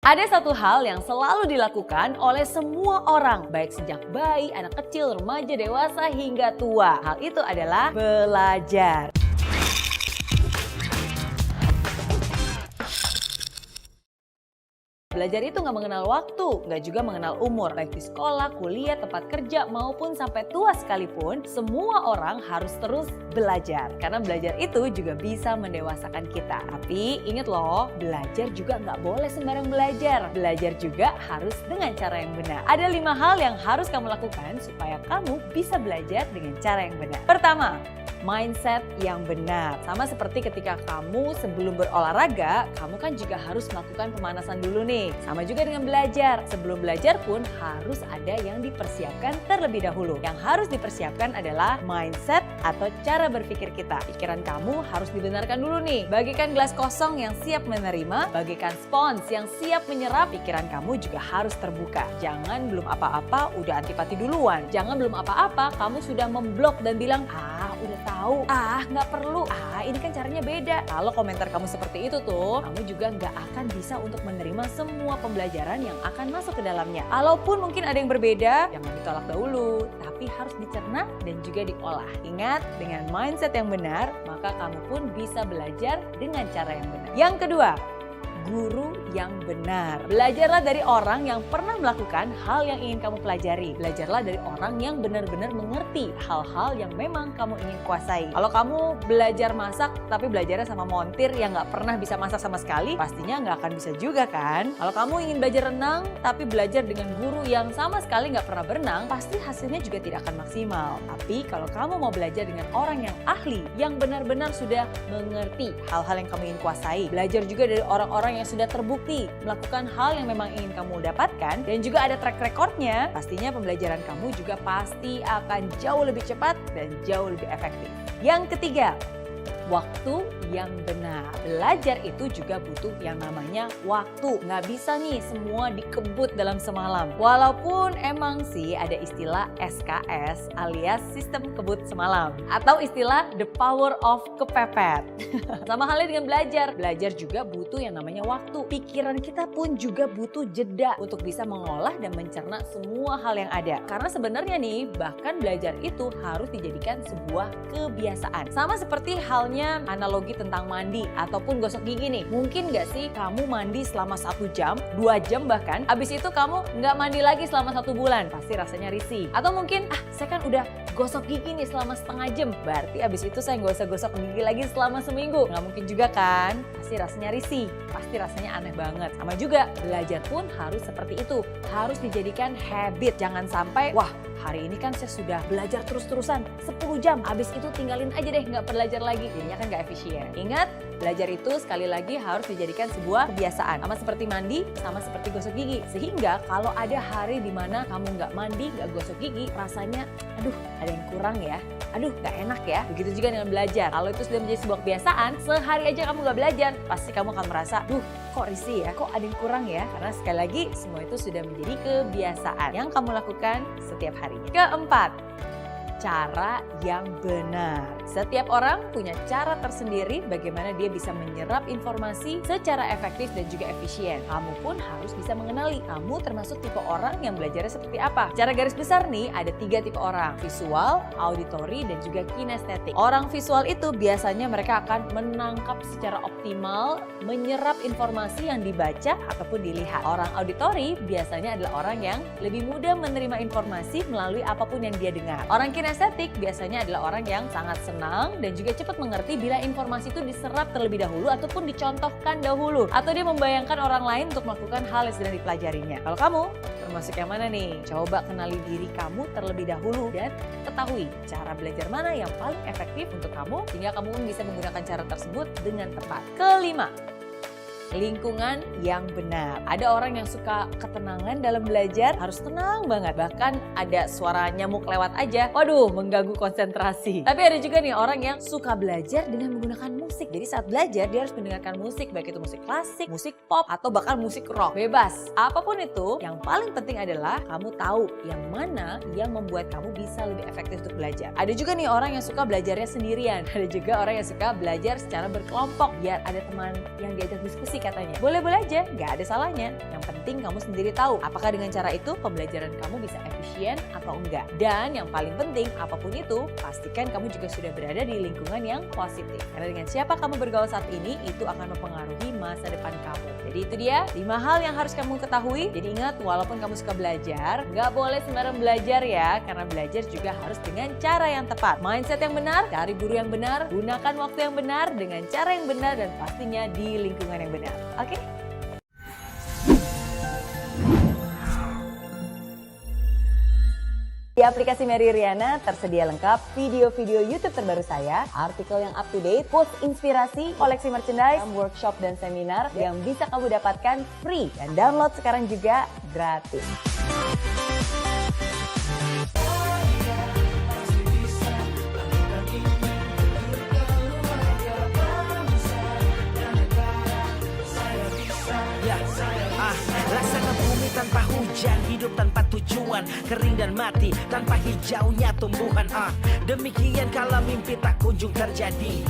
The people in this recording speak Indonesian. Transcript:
Ada satu hal yang selalu dilakukan oleh semua orang, baik sejak bayi, anak kecil, remaja, dewasa, hingga tua. Hal itu adalah belajar. Belajar itu nggak mengenal waktu, nggak juga mengenal umur. Baik di sekolah, kuliah, tempat kerja, maupun sampai tua sekalipun, semua orang harus terus belajar. Karena belajar itu juga bisa mendewasakan kita. Tapi ingat loh, belajar juga nggak boleh sembarang belajar. Belajar juga harus dengan cara yang benar. Ada 5 hal yang harus kamu lakukan supaya kamu bisa belajar dengan cara yang benar. Pertama, mindset yang benar. Sama seperti ketika kamu sebelum berolahraga, kamu kan juga harus melakukan pemanasan dulu nih. Sama juga dengan belajar. Sebelum belajar pun harus ada yang dipersiapkan terlebih dahulu. Yang harus dipersiapkan adalah mindset atau cara berpikir kita. Pikiran kamu harus dibenarkan dulu nih. Bagikan gelas kosong yang siap menerima, bagikan spons yang siap menyerap. Pikiran kamu juga harus terbuka. Jangan belum apa-apa udah antipati duluan. Jangan belum apa-apa kamu sudah memblok dan bilang, udah tahu, nggak perlu, ini kan caranya beda. Kalau komentar kamu seperti itu tuh, kamu juga nggak akan bisa untuk menerima semua pembelajaran yang akan masuk ke dalamnya. Kalaupun mungkin ada yang berbeda, jangan ditolak dahulu, tapi harus dicerna dan juga diolah. Ingat, dengan mindset yang benar, maka kamu pun bisa belajar dengan cara yang benar. Yang kedua, guru yang benar. Belajarlah dari orang yang pernah melakukan hal yang ingin kamu pelajari. Belajarlah dari orang yang benar-benar mengerti hal-hal yang memang kamu ingin kuasai. Kalau kamu belajar masak tapi belajarnya sama montir yang nggak pernah bisa masak sama sekali, pastinya nggak akan bisa juga kan? Kalau kamu ingin belajar renang tapi belajar dengan guru yang sama sekali nggak pernah berenang, pasti hasilnya juga tidak akan maksimal. Tapi kalau kamu mau belajar dengan orang yang ahli, yang benar-benar sudah mengerti hal-hal yang kamu ingin kuasai, belajar juga dari orang-orang yang sudah terbukti melakukan hal yang memang ingin kamu dapatkan dan juga ada track recordnya, pastinya pembelajaran kamu juga pasti akan jauh lebih cepat dan jauh lebih efektif. Yang ketiga, waktu yang benar. Belajar itu juga butuh yang namanya waktu. Nggak bisa nih semua dikebut dalam semalam. Walaupun emang sih ada istilah SKS alias sistem kebut semalam. Atau istilah the power of kepepet. Sama halnya dengan belajar. Belajar juga butuh yang namanya waktu. Pikiran kita pun juga butuh jeda untuk bisa mengolah dan mencerna semua hal yang ada. Karena sebenarnya nih, bahkan belajar itu harus dijadikan sebuah kebiasaan. Sama seperti halnya analogi tentang mandi ataupun gosok gigi nih. Mungkin nggak sih kamu mandi selama 1 jam, 2 jam bahkan, abis itu kamu nggak mandi lagi selama 1 bulan, pasti rasanya risih. Atau mungkin, saya kan udah gosok gigi nih selama setengah jam, berarti abis itu saya nggak usah gosok gigi lagi selama seminggu. Nggak mungkin juga kan, pasti rasanya risih, pasti rasanya aneh banget. Sama juga, belajar pun harus seperti itu, harus dijadikan habit. Jangan sampai, hari ini kan saya sudah belajar terus-terusan 10 jam, abis itu tinggalin aja deh, nggak belajar lagi. Jadinya kan nggak efisien. Ingat, belajar itu sekali lagi harus dijadikan sebuah kebiasaan. Sama seperti mandi, sama seperti gosok gigi. Sehingga kalau ada hari di mana kamu nggak mandi, nggak gosok gigi, rasanya, ada yang kurang ya. Nggak enak ya. Begitu juga dengan belajar. Kalau itu sudah menjadi sebuah kebiasaan, sehari aja kamu nggak belajar, pasti kamu akan merasa, kok risih ya, kok ada yang kurang ya. Karena sekali lagi, semua itu sudah menjadi kebiasaan yang kamu lakukan setiap harinya. Keempat, cara yang benar. Setiap orang punya cara tersendiri bagaimana dia bisa menyerap informasi secara efektif dan juga efisien. Kamu pun harus bisa mengenali kamu termasuk tipe orang yang belajarnya seperti apa. Secara garis besar nih ada 3 tipe orang, visual, auditory, dan juga kinestetik. Orang visual itu biasanya mereka akan menangkap secara optimal, menyerap informasi yang dibaca ataupun dilihat. Orang auditory biasanya adalah orang yang lebih mudah menerima informasi melalui apapun yang dia dengar. Orang kinestetik biasanya adalah orang yang sangat senang dan juga cepat mengerti bila informasi itu diserap terlebih dahulu ataupun dicontohkan dahulu. Atau dia membayangkan orang lain untuk melakukan hal yang sedang dipelajarinya. Kalau kamu termasuk yang mana nih? Coba kenali diri kamu terlebih dahulu dan ketahui cara belajar mana yang paling efektif untuk kamu sehingga kamu pun bisa menggunakan cara tersebut dengan tepat. Kelima, lingkungan yang benar. Ada orang yang suka ketenangan dalam belajar, harus tenang banget. Bahkan ada suara nyamuk lewat aja, mengganggu konsentrasi. Tapi ada juga nih orang yang suka belajar dengan menggunakan musik. Jadi saat belajar dia harus mendengarkan musik, baik itu musik klasik, musik pop, atau bahkan musik rock. Bebas. Apapun itu, yang paling penting adalah kamu tahu yang mana yang membuat kamu bisa lebih efektif untuk belajar. Ada juga nih orang yang suka belajarnya sendirian. Ada juga orang yang suka belajar secara berkelompok, biar ada teman yang diajak diskusi sih katanya. Boleh-boleh aja, nggak ada salahnya. Yang penting kamu sendiri tahu apakah dengan cara itu pembelajaran kamu bisa efisien atau enggak. Dan yang paling penting, apapun itu, pastikan kamu juga sudah berada di lingkungan yang positif. Karena dengan siapa kamu bergaul saat ini, itu akan mempengaruhi masa depan kamu. Jadi itu dia 5 hal yang harus kamu ketahui. Jadi ingat, walaupun kamu suka belajar, nggak boleh sembarang belajar ya. Karena belajar juga harus dengan cara yang tepat. Mindset yang benar, cari guru yang benar, gunakan waktu yang benar, dengan cara yang benar, dan pastinya di lingkungan yang benar. Oke? Di aplikasi Mary Riana tersedia lengkap video-video YouTube terbaru saya, artikel yang up to date, post inspirasi, koleksi merchandise, workshop dan seminar yang bisa kamu dapatkan free dan download sekarang juga gratis. Laksana bumi tanpa hujan, hidup tanpa tujuan, kering dan mati tanpa hijaunya tumbuhan. Demikian kalau mimpi tak kunjung terjadi.